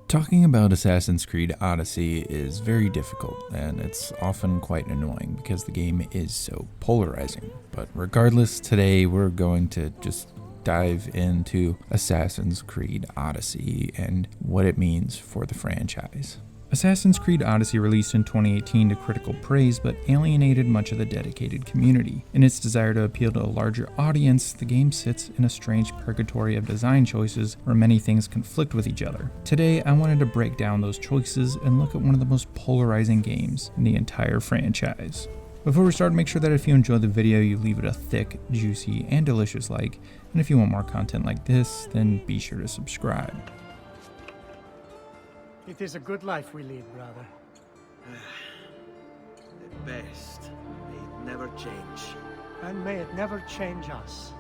Talking about Assassin's Creed Odyssey is very difficult, and it's often quite annoying because the game is so polarizing. But regardless, today we're going to just dive into Assassin's Creed Odyssey and what it means for the franchise. Assassin's Creed Odyssey released in 2018 to critical praise, but alienated much of the dedicated community. In its desire to appeal to a larger audience, the game sits in a strange purgatory of design choices where many things conflict with each other. Today, I wanted to break down those choices and look at one of the most polarizing games in the entire franchise. Before we start, make sure that if you enjoyed the video, you leave it a thick, juicy, and delicious like, and if you want more content like this, then be sure to subscribe. It is a good life we lead, brother. The best. May it never change. And may it never change us.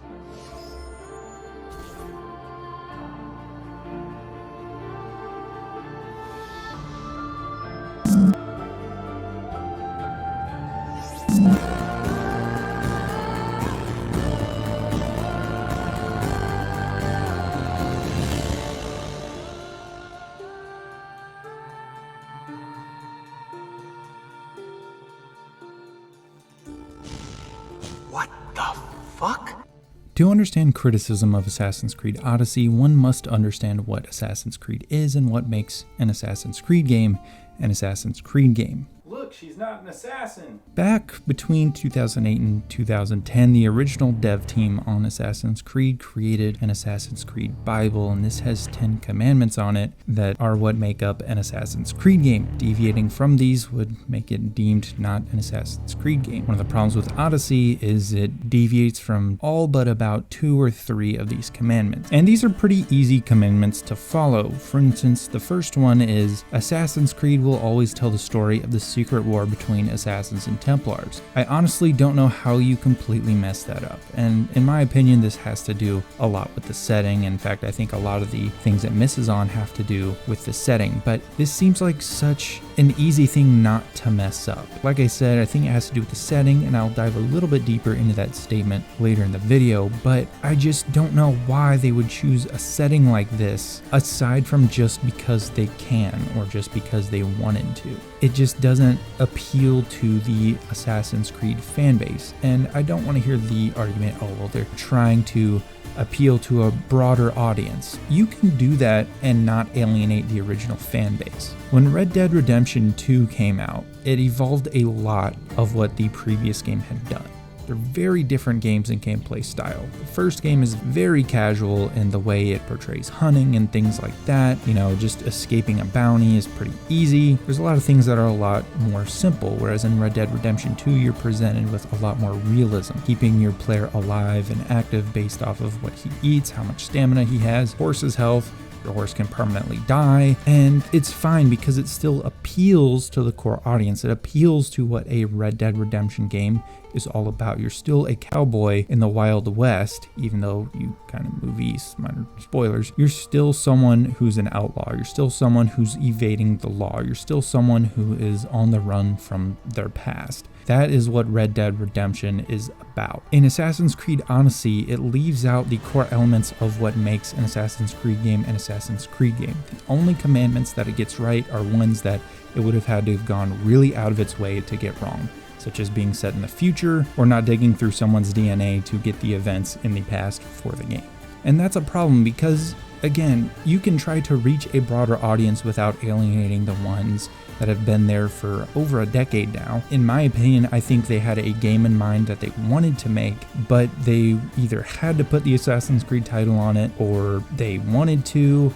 What the fuck? To understand criticism of Assassin's Creed Odyssey, one must understand what Assassin's Creed is and what makes an Assassin's Creed game an Assassin's Creed game. Look, she's not an assassin. Back between 2008 and 2010, the original dev team on Assassin's Creed created an Assassin's Creed Bible, and this has 10 commandments on it that are what make up an Assassin's Creed game. Deviating from these would make it deemed not an Assassin's Creed game. One of the problems with Odyssey is it deviates from all but about 2 or 3 of these commandments. And these are pretty easy commandments to follow. For instance, the first one is Assassin's Creed will always tell the story of the secret war between assassins and Templars. I honestly don't know how you completely messed that up, and in my opinion this has to do a lot with the setting. In fact, I think a lot of the things it misses on have to do with the setting, but this seems like such an easy thing not to mess up. Like I said, I think it has to do with the setting, and I'll dive a little bit deeper into that statement later in the video, but I just don't know why they would choose a setting like this aside from just because they can or just because they wanted to. It just doesn't appeal to the Assassin's Creed fanbase, and I don't want to hear the argument, oh well, they're trying to appeal to a broader audience. You can do that and not alienate the original fanbase. When Red Dead Redemption 2 came out, it evolved a lot of what the previous game had done. They're very different games in gameplay style. The first game is very casual in the way it portrays hunting and things like that. You know, just escaping a bounty is pretty easy. There's a lot of things that are a lot more simple, whereas in Red Dead Redemption 2, you're presented with a lot more realism, keeping your player alive and active based off of what he eats, how much stamina he has, horse's health. Your horse can permanently die, and it's fine because it still appeals to the core audience. It appeals to what a Red Dead Redemption game is all about. You're still a cowboy in the Wild West, even though you kind of move east, minor spoilers. You're still someone who's an outlaw. You're still someone who's evading the law. You're still someone who is on the run from their past. That is what Red Dead Redemption is about. In Assassin's Creed Odyssey, it leaves out the core elements of what makes an Assassin's Creed game an Assassin's Creed game. The only commandments that it gets right are ones that it would have had to have gone really out of its way to get wrong, such as being set in the future or not digging through someone's DNA to get the events in the past for the game. And that's a problem because, again, you can try to reach a broader audience without alienating the ones that have been there for over a decade now. In my opinion, I think they had a game in mind that they wanted to make, but they either had to put the Assassin's Creed title on it or they wanted to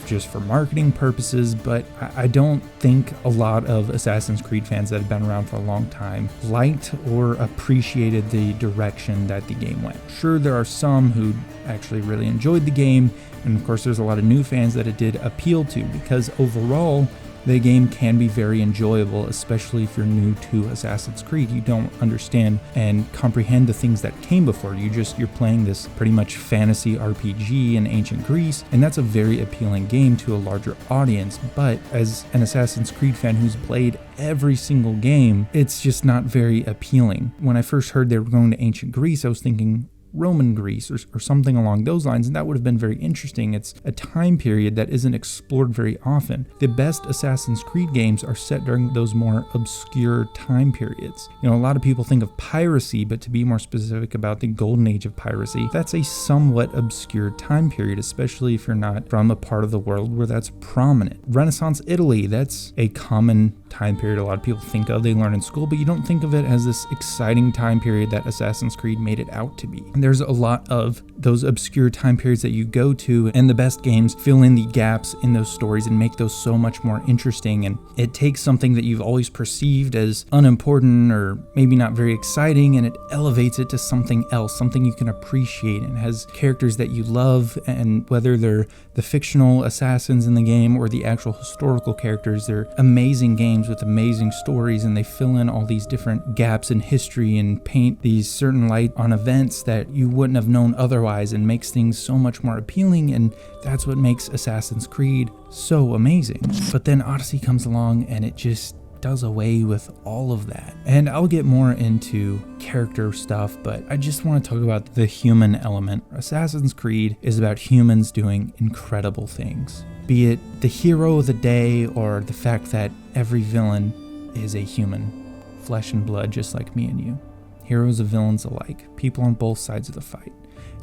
just for marketing purposes, but I don't think a lot of Assassin's Creed fans that have been around for a long time liked or appreciated the direction that the game went. Sure, there are some who actually really enjoyed the game, and of course there's a lot of new fans that it did appeal to, because overall the game can be very enjoyable, especially if you're new to Assassin's Creed. You don't understand and comprehend the things that came before. You're playing this pretty much fantasy RPG in ancient Greece, and that's a very appealing game to a larger audience. But as an Assassin's Creed fan who's played every single game, it's just not very appealing. When I first heard they were going to ancient Greece, I was thinking, Roman Greece or something along those lines, and that would have been very interesting. It's a time period that isn't explored very often. The best Assassin's Creed games are set during those more obscure time periods. A lot of people think of piracy, but to be more specific about the golden age of piracy, that's a somewhat obscure time period, especially if you're not from a part of the world where that's prominent. Renaissance Italy, that's a common time period a lot of people think of, they learn in school, but you don't think of it as this exciting time period that Assassin's Creed made it out to be. And there's a lot of those obscure time periods that you go to, and the best games fill in the gaps in those stories and make those so much more interesting. And it takes something that you've always perceived as unimportant or maybe not very exciting, and it elevates it to something else, something you can appreciate, and has characters that you love. And whether they're the fictional assassins in the game or the actual historical characters, they're amazing games with amazing stories, and they fill in all these different gaps in history and paint these certain light on events that you wouldn't have known otherwise, and makes things so much more appealing. And that's what makes Assassin's Creed so amazing. But then Odyssey comes along and it just does away with all of that. And I'll get more into character stuff, but I just want to talk about the human element. Assassin's Creed is about humans doing incredible things. Be it the hero of the day or the fact that every villain is a human, flesh and blood just like me and you. Heroes and villains alike, people on both sides of the fight.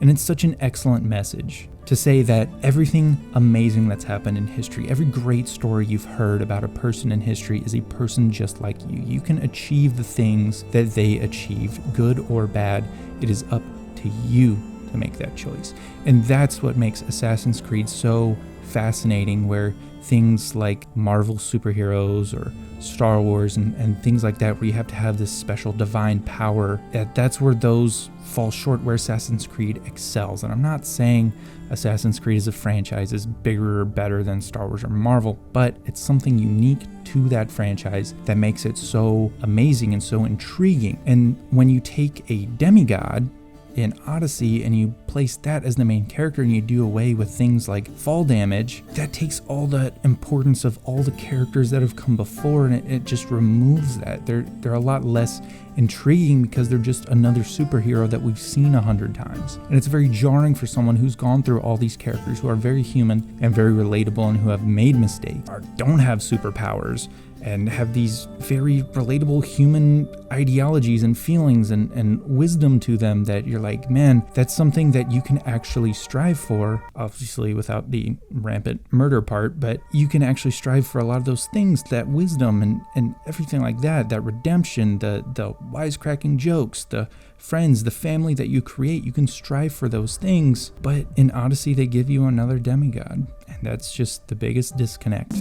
And it's such an excellent message to say that everything amazing that's happened in history, every great story you've heard about a person in history is a person just like you. You can achieve the things that they achieved, good or bad. It is up to you to make that choice. And that's what makes Assassin's Creed so fascinating, where things like Marvel superheroes or Star Wars and things like that, where you have to have this special divine power, that's where those fall short, where Assassin's Creed excels. And I'm not saying Assassin's Creed as a franchise is bigger or better than Star Wars or Marvel, but it's something unique to that franchise that makes it so amazing and so intriguing. And when you take a demigod in Odyssey and you place that as the main character and you do away with things like fall damage, that takes all that importance of all the characters that have come before, and it just removes that. They're a lot less intriguing because they're just another superhero that we've seen 100 times. And it's very jarring for someone who's gone through all these characters who are very human and very relatable and who have made mistakes or don't have superpowers and have these very relatable human ideologies and feelings and wisdom to them, that you're like, man, that's something that you can actually strive for, obviously without the rampant murder part, but you can actually strive for a lot of those things, that wisdom and everything like that, that redemption, the wisecracking jokes, the friends, the family that you create. You can strive for those things, but in Odyssey they give you another demigod, and that's just the biggest disconnect.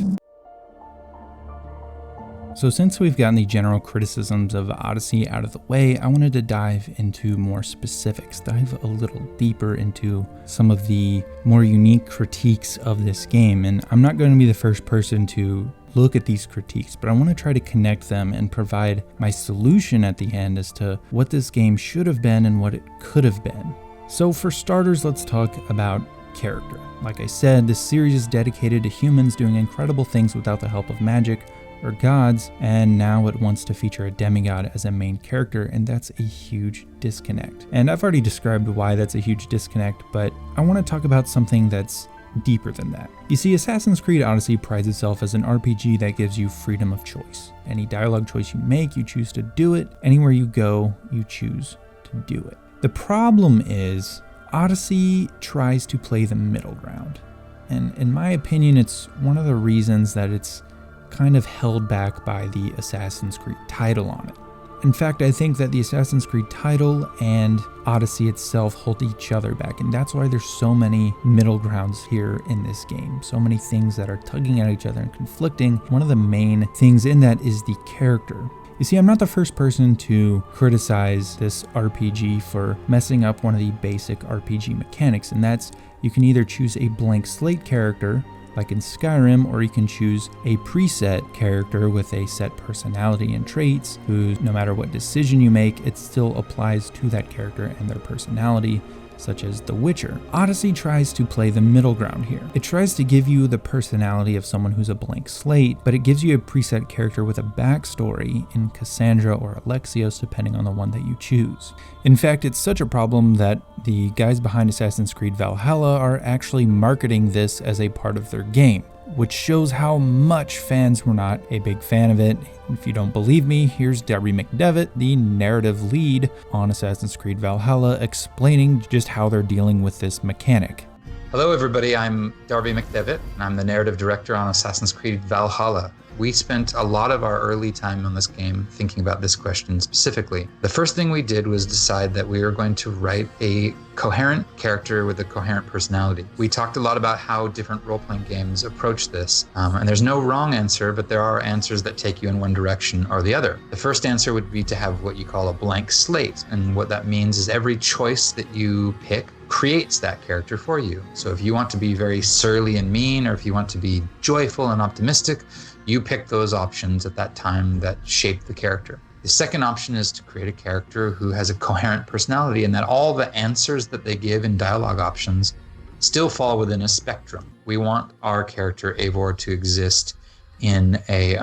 So since we've gotten the general criticisms of Odyssey out of the way, I wanted to dive into more specifics, dive a little deeper into some of the more unique critiques of this game. And I'm not going to be the first person to look at these critiques, but I want to try to connect them and provide my solution at the end as to what this game should have been and what it could have been. So for starters, let's talk about character. Like I said, this series is dedicated to humans doing incredible things without the help of magic or gods, and now it wants to feature a demigod as a main character, and that's a huge disconnect. And I've already described why that's a huge disconnect, but I want to talk about something that's deeper than that. You see, Assassin's Creed Odyssey prides itself as an RPG that gives you freedom of choice. Any dialogue choice you make, you choose to do it. Anywhere you go, you choose to do it. The problem is, Odyssey tries to play the middle ground. And in my opinion, it's one of the reasons that it's kind of held back by the Assassin's Creed title on it. In fact, I think that the Assassin's Creed title and Odyssey itself hold each other back, and that's why there's so many middle grounds here in this game. So many things that are tugging at each other and conflicting. One of the main things in that is the character. You see, I'm not the first person to criticize this RPG for messing up one of the basic RPG mechanics, and that's you can either choose a blank slate character, like in Skyrim, or you can choose a preset character with a set personality and traits, who no matter what decision you make, it still applies to that character and their personality. such as The Witcher. Odyssey tries to play the middle ground here. It tries to give you the personality of someone who's a blank slate, but it gives you a preset character with a backstory in Cassandra or Alexios, depending on the one that you choose. In fact, it's such a problem that the guys behind Assassin's Creed Valhalla are actually marketing this as a part of their game, which shows how much fans were not a big fan of it. If you don't believe me, here's Darby McDevitt, the narrative lead on Assassin's Creed Valhalla, explaining just how they're dealing with this mechanic. Hello everybody, I'm Darby McDevitt, and I'm the narrative director on Assassin's Creed Valhalla. We spent a lot of our early time on this game thinking about this question specifically. The first thing we did was decide that we were going to write a coherent character with a coherent personality. We talked a lot about how different role-playing games approach this, and there's no wrong answer, but there are answers that take you in one direction or the other. The first answer would be to have what you call a blank slate, and what that means is every choice that you pick creates that character for you. So if you want to be very surly and mean, or if you want to be joyful and optimistic, you pick those options at that time that shape the character. The second option is to create a character who has a coherent personality, and that all the answers that they give in dialogue options still fall within a spectrum. We want our character Eivor to exist in a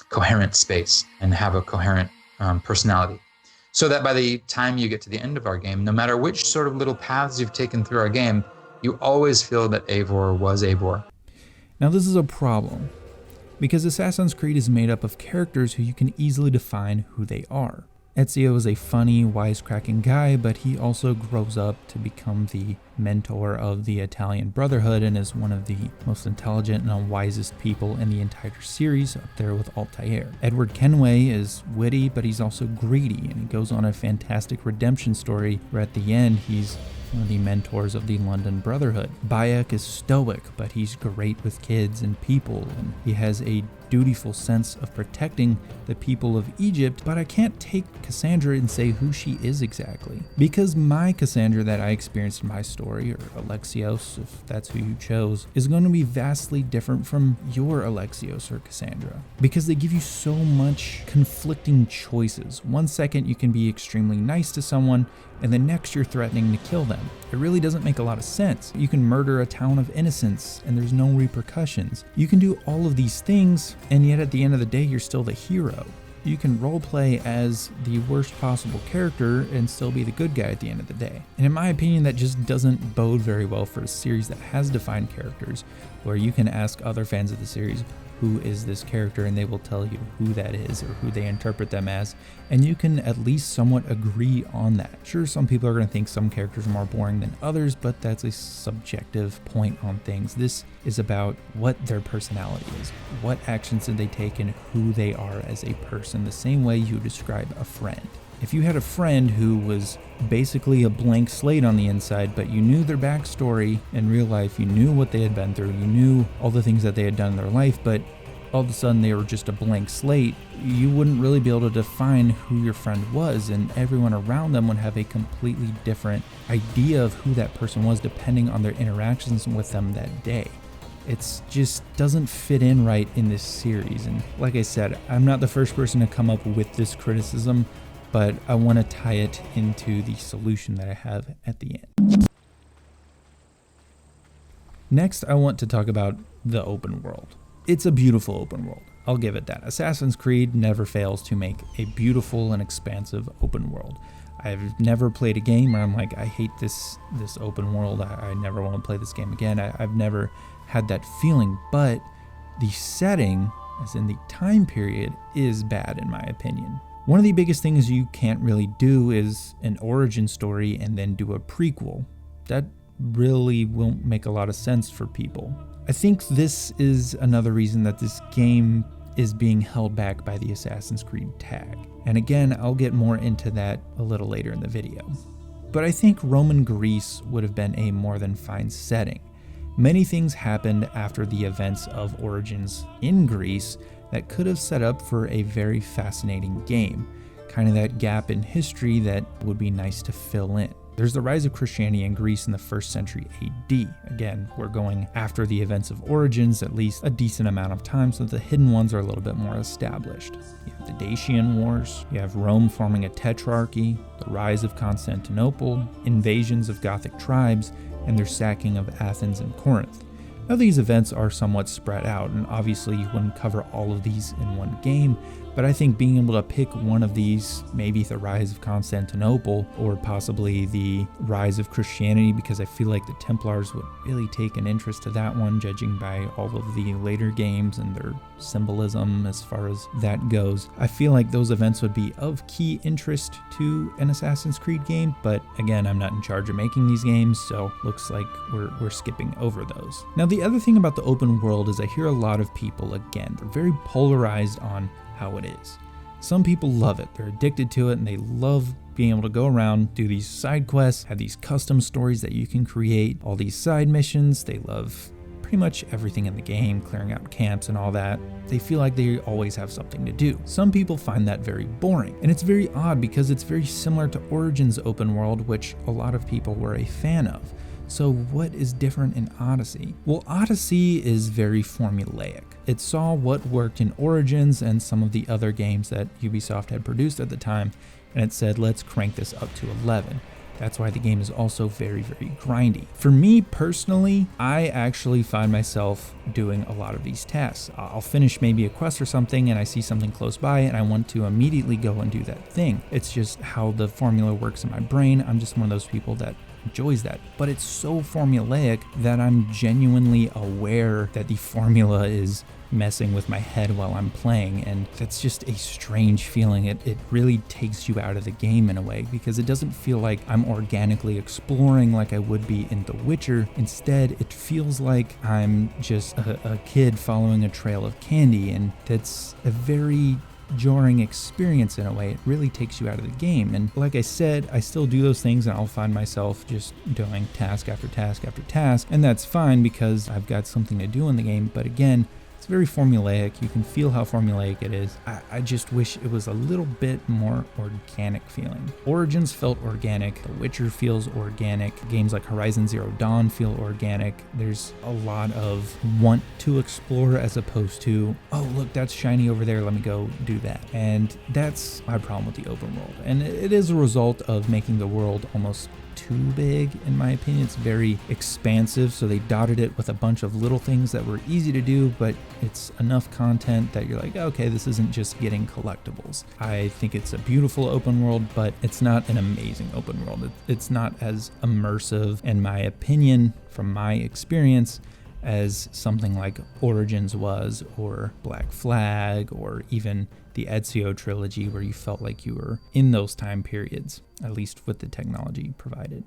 coherent space and have a coherent personality, so that by the time you get to the end of our game, no matter which sort of little paths you've taken through our game, you always feel that Eivor was Eivor. Now this is a problem, because Assassin's Creed is made up of characters who you can easily define who they are. Ezio is a funny, wisecracking guy, but he also grows up to become the mentor of the Italian Brotherhood and is one of the most intelligent and wisest people in the entire series, up there with Altair. Edward Kenway is witty, but he's also greedy, and he goes on a fantastic redemption story where at the end he's one of the mentors of the London Brotherhood. Bayek is stoic, but he's great with kids and people, and he has a dutiful sense of protecting the people of Egypt, but I can't take Cassandra and say who she is exactly. Because my Cassandra that I experienced in my story, or Alexios, if that's who you chose, is going to be vastly different from your Alexios or Cassandra. Because they give you so much conflicting choices. One second you can be extremely nice to someone, and the next you're threatening to kill them. It really doesn't make a lot of sense. You can murder a town of innocents and there's no repercussions. You can do all of these things, and yet at the end of the day you're still the hero. You can roleplay as the worst possible character and still be the good guy at the end of the day. And in my opinion, that just doesn't bode very well for a series that has defined characters, where you can ask other fans of the series, who is this character, and they will tell you who that is or who they interpret them as, and you can at least somewhat agree on that. Sure, some people are going to think some characters are more boring than others, but that's a subjective point on things. This is about what their personality is, what actions did they take, and who they are as a person, the same way you describe a friend. If you had a friend who was basically a blank slate on the inside, but you knew their backstory in real life, you knew what they had been through, you knew all the things that they had done in their life, but all of a sudden they were just a blank slate, you wouldn't really be able to define who your friend was, and everyone around them would have a completely different idea of who that person was depending on their interactions with them that day. It just doesn't fit in right in this series, and like I said, I'm not the first person to come up with this criticism, but I want to tie it into the solution that I have at the end. Next, I want to talk about the open world. It's a beautiful open world, I'll give it that. Assassin's Creed never fails to make a beautiful and expansive open world. I've never played a game where I'm like, I hate this open world, I never want to play this game again. I've never had that feeling, but the setting, as in the time period, is bad in my opinion. One of the biggest things you can't really do is an origin story and then do a prequel. That really won't make a lot of sense for people. I think this is another reason that this game is being held back by the Assassin's Creed tag. And again, I'll get more into that a little later in the video. But I think Roman Greece would have been a more than fine setting. Many things happened after the events of Origins in Greece that could have set up for a very fascinating game, kind of that gap in history that would be nice to fill in. There's the rise of Christianity in Greece in the 1st century AD. Again, we're going after the events of Origins at least a decent amount of time, so the hidden ones are a little bit more established. You have the Dacian Wars, you have Rome forming a tetrarchy, the rise of Constantinople, invasions of Gothic tribes, and their sacking of Athens and Corinth. Now these events are somewhat spread out, and obviously you wouldn't cover all of these in one game, but I think being able to pick one of these, maybe the rise of Constantinople or possibly the rise of Christianity, because I feel like the Templars would really take an interest to that one, judging by all of the later games and their symbolism as far as that goes. I feel like those events would be of key interest to an Assassin's Creed game, but again, I'm not in charge of making these games, so looks like we're skipping over those. Now, the other thing about the open world is I hear a lot of people, again, they're very polarized on how it is. Some people love it, they're addicted to it, and they love being able to go around, do these side quests, have these custom stories that you can create, all these side missions. They love pretty much everything in the game, clearing out camps and all that. They feel like they always have something to do. Some people find that very boring, and it's very odd because it's very similar to Origins open world, which a lot of people were a fan of. So what is different in Odyssey? Well, Odyssey is very formulaic. It saw what worked in Origins and some of the other games that Ubisoft had produced at the time, and it said, let's crank this up to 11. That's why the game is also very, very grindy. For me personally, I actually find myself doing a lot of these tasks. I'll finish maybe a quest or something and I see something close by and I want to immediately go and do that thing. It's just how the formula works in my brain. I'm just one of those people that enjoys that, but it's so formulaic that I'm genuinely aware that the formula is messing with my head while I'm playing, and that's just a strange feeling. It really takes you out of the game in a way, because it doesn't feel like I'm organically exploring like I would be in The Witcher. Instead, it feels like I'm just a kid following a trail of candy, and that's a very jarring experience in a way. It really takes you out of the game. And like I said, I still do those things and I'll find myself just doing task after task after task, and that's fine because I've got something to do in the game. But again, it's very formulaic. You can feel how formulaic it is. I just wish it was a little bit more organic feeling. Origins felt organic. The Witcher feels organic. Games like Horizon Zero Dawn feel organic. There's a lot of want to explore as opposed to, oh, look, that's shiny over there. Let me go do that. And that's my problem with the open world. And it is a result of making the world almost too big, in my opinion. It's very expansive, so they dotted it with a bunch of little things that were easy to do, but it's enough content that you're like, okay, this isn't just getting collectibles. I think it's a beautiful open world, but it's not an amazing open world. It's not as immersive, in my opinion, from my experience, as something like Origins was, or Black Flag, or even the Ezio trilogy, where you felt like you were in those time periods, at least with the technology provided.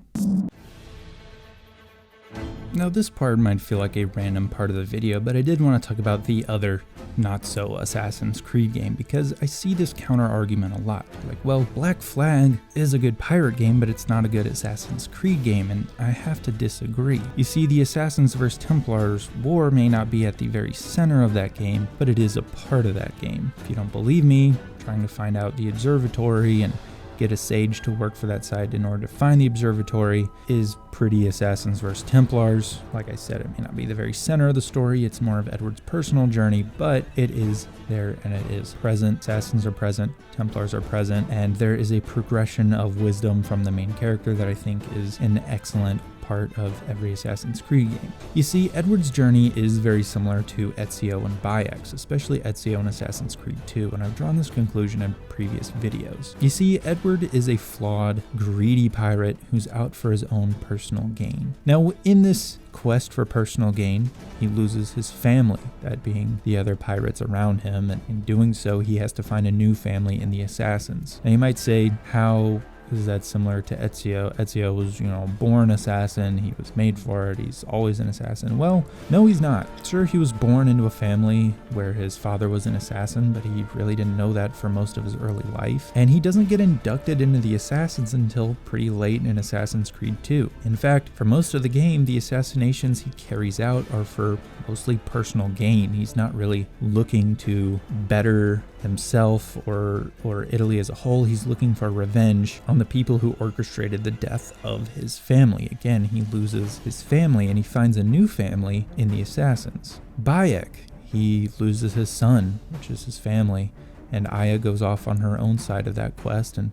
Now this part might feel like a random part of the video, but I did want to talk about the other not so Assassin's Creed game, because I see this counter argument a lot. Like, well, Black Flag is a good pirate game, but it's not a good Assassin's Creed game, and I have to disagree. You see, the Assassins vs. Templars war may not be at the very center of that game, but it is a part of that game. If you don't believe me, trying to find out the observatory and get a sage to work for that side in order to find the observatory is pretty Assassins vs. Templars. Like I said, it may not be the very center of the story, it's more of Edward's personal journey, but it is there and it is present. Assassins are present, Templars are present, and there is a progression of wisdom from the main character that I think is an excellent part of every Assassin's Creed game. You see, Edward's journey is very similar to Ezio and Bayek's, especially Ezio in Assassin's Creed 2, and I've drawn this conclusion in previous videos. You see, Edward is a flawed, greedy pirate who's out for his own personal gain. Now, in this quest for personal gain, he loses his family, that being the other pirates around him, and in doing so, he has to find a new family in the Assassins. Now, you might say, how is that similar to Ezio? Ezio was, born assassin. He was made for it. He's always an assassin. Well, no, he's not. Sure, he was born into a family where his father was an assassin, but he really didn't know that for most of his early life. And he doesn't get inducted into the Assassins until pretty late in Assassin's Creed 2. In fact, for most of the game, the assassinations he carries out are for mostly personal gain. He's not really looking to better himself or Italy as a whole. He's looking for revenge on the people who orchestrated the death of his family. Again, he loses his family and he finds a new family in the assassins. Bayek, he loses his son, which is his family, and Aya goes off on her own side of that quest, and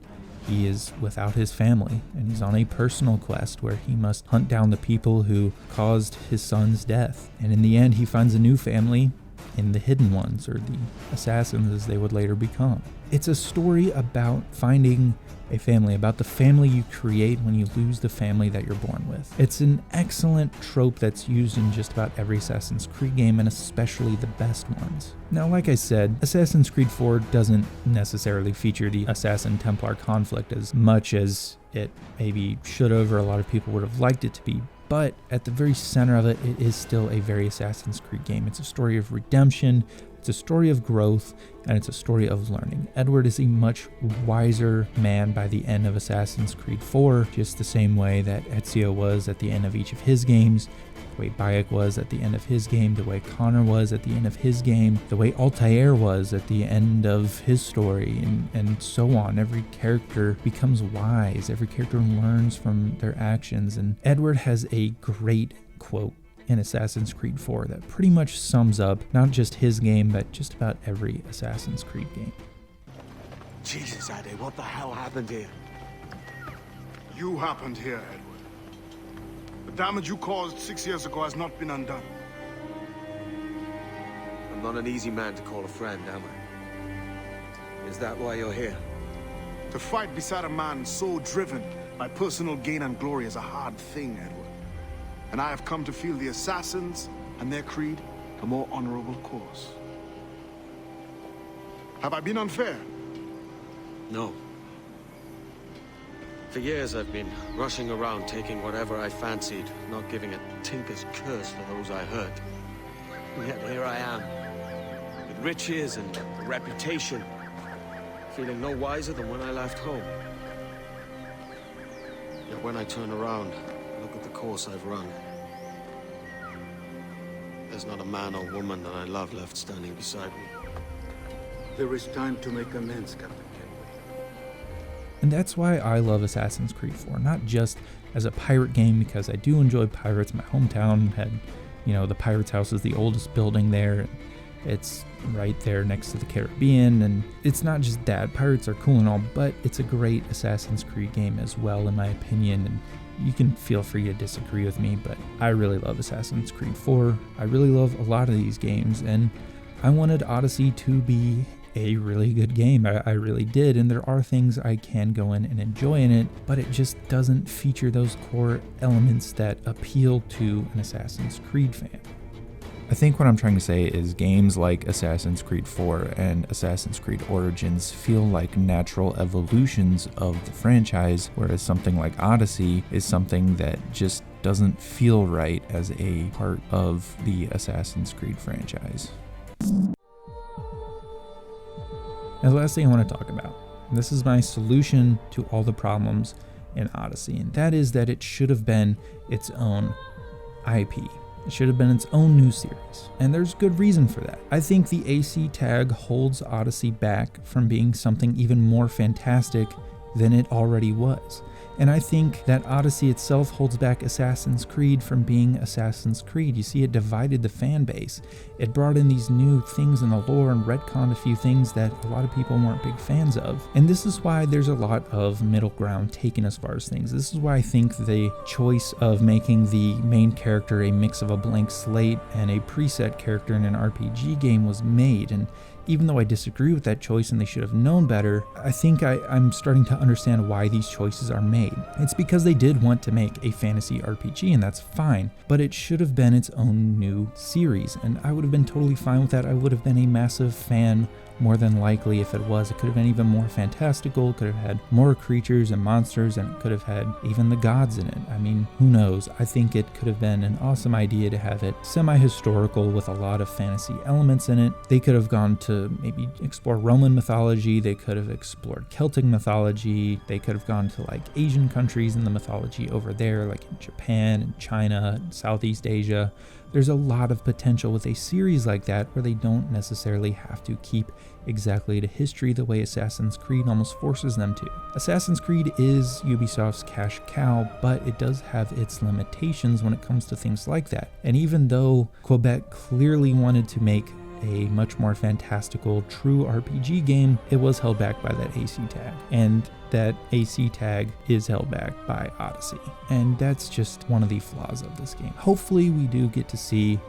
he is without his family, and he's on a personal quest where he must hunt down the people who caused his son's death. And in the end, he finds a new family in the Hidden Ones, or the assassins as they would later become. It's a story about finding a family, about the family you create when you lose the family that you're born with. It's an excellent trope that's used in just about every Assassin's Creed game, and especially the best ones. Now, like I said, Assassin's Creed 4 doesn't necessarily feature the Assassin-Templar conflict as much as it maybe should have, or a lot of people would have liked it to be. But at the very center of it, it is still a very Assassin's Creed game. It's a story of redemption, it's a story of growth, and it's a story of learning. Edward is a much wiser man by the end of Assassin's Creed 4, just the same way that Ezio was at the end of each of his games, the way Bayek was at the end of his game, the way Connor was at the end of his game, the way Altair was at the end of his story, and so on. Every character becomes wise, every character learns from their actions, and Edward has a great quote in Assassin's Creed 4 that pretty much sums up not just his game, but just about every Assassin's Creed game. Jesus, Ade, what the hell happened here? You happened here, Edward. The damage you caused 6 years ago has not been undone. I'm not an easy man to call a friend, am I? Is that why you're here? To fight beside a man so driven by personal gain and glory is a hard thing, Edward. And I have come to feel the assassins and their creed a more honorable course. Have I been unfair? No. For years I've been rushing around taking whatever I fancied, not giving a tinker's curse for those I hurt. And yet here I am, with riches and reputation, feeling no wiser than when I left home. Yet when I turn around, look at the course I've run. There's not a man or woman that I love left standing beside me. There is time to make amends, Captain Kenway. And that's why I love Assassin's Creed 4, not just as a pirate game, because I do enjoy pirates. My hometown had, the Pirates House is the oldest building there. It's right there next to the Caribbean, and it's not just that. Pirates are cool and all, but it's a great Assassin's Creed game as well, in my opinion, and you can feel free to disagree with me, but I really love Assassin's Creed 4. I really love a lot of these games, and I wanted Odyssey to be a really good game. I really did, and there are things I can go in and enjoy in it, but it just doesn't feature those core elements that appeal to an Assassin's Creed fan. I think what I'm trying to say is games like Assassin's Creed 4 and Assassin's Creed Origins feel like natural evolutions of the franchise, whereas something like Odyssey is something that just doesn't feel right as a part of the Assassin's Creed franchise. Now, the last thing I want to talk about, and this is my solution to all the problems in Odyssey, and that is that it should have been its own IP. It should have been its own new series, and there's good reason for that. I think the AC tag holds Odyssey back from being something even more fantastic than it already was. And I think that Odyssey itself holds back Assassin's Creed from being Assassin's Creed. You see, it divided the fan base. It brought in these new things in the lore and retconned a few things that a lot of people weren't big fans of. And this is why there's a lot of middle ground taken as far as things. This is why I think the choice of making the main character a mix of a blank slate and a preset character in an RPG game was made. And even though I disagree with that choice and they should have known better, I think I'm starting to understand why these choices are made. It's because they did want to make a fantasy RPG, and that's fine, but it should have been its own new series, and I would have been totally fine with that. I would have been a massive fan more than likely if it was. It could have been even more fantastical, it could have had more creatures and monsters, and it could have had even the gods in it. I mean, who knows? I think it could have been an awesome idea to have it semi-historical with a lot of fantasy elements in it. They could have gone to to maybe explore Roman mythology. They could have explored Celtic mythology. They could have gone to like Asian countries and the mythology over there, like in Japan and China and Southeast Asia. There's a lot of potential with a series like that where they don't necessarily have to keep exactly to history the way Assassin's Creed almost forces them to. Assassin's Creed is Ubisoft's cash cow, but it does have its limitations when it comes to things like that. And even though Quebec clearly wanted to make a much more fantastical, true RPG game, it was held back by that AC tag. And that AC tag is held back by Odyssey. And that's just one of the flaws of this game. Hopefully we do get to see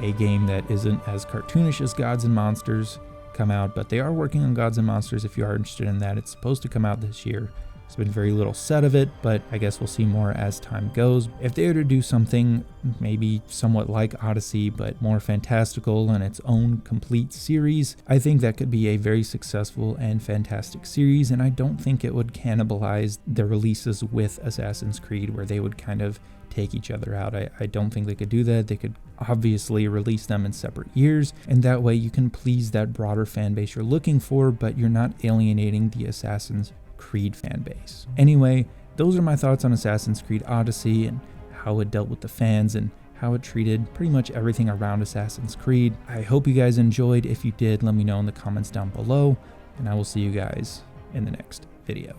a game that isn't as cartoonish as Gods and Monsters come out, but they are working on Gods and Monsters if you are interested in that. It's supposed to come out this year. There's been very little said of it, but I guess we'll see more as time goes. If they were to do something maybe somewhat like Odyssey, but more fantastical and its own complete series, I think that could be a very successful and fantastic series, and I don't think it would cannibalize the releases with Assassin's Creed, where they would kind of take each other out. I don't think they could do that. They could obviously release them in separate years, and that way you can please that broader fan base you're looking for, but you're not alienating the Assassin's Creed fan base. Anyway, those are my thoughts on Assassin's Creed Odyssey and how it dealt with the fans and how it treated pretty much everything around Assassin's Creed. I hope you guys enjoyed. If you did, let me know in the comments down below, and I will see you guys in the next video.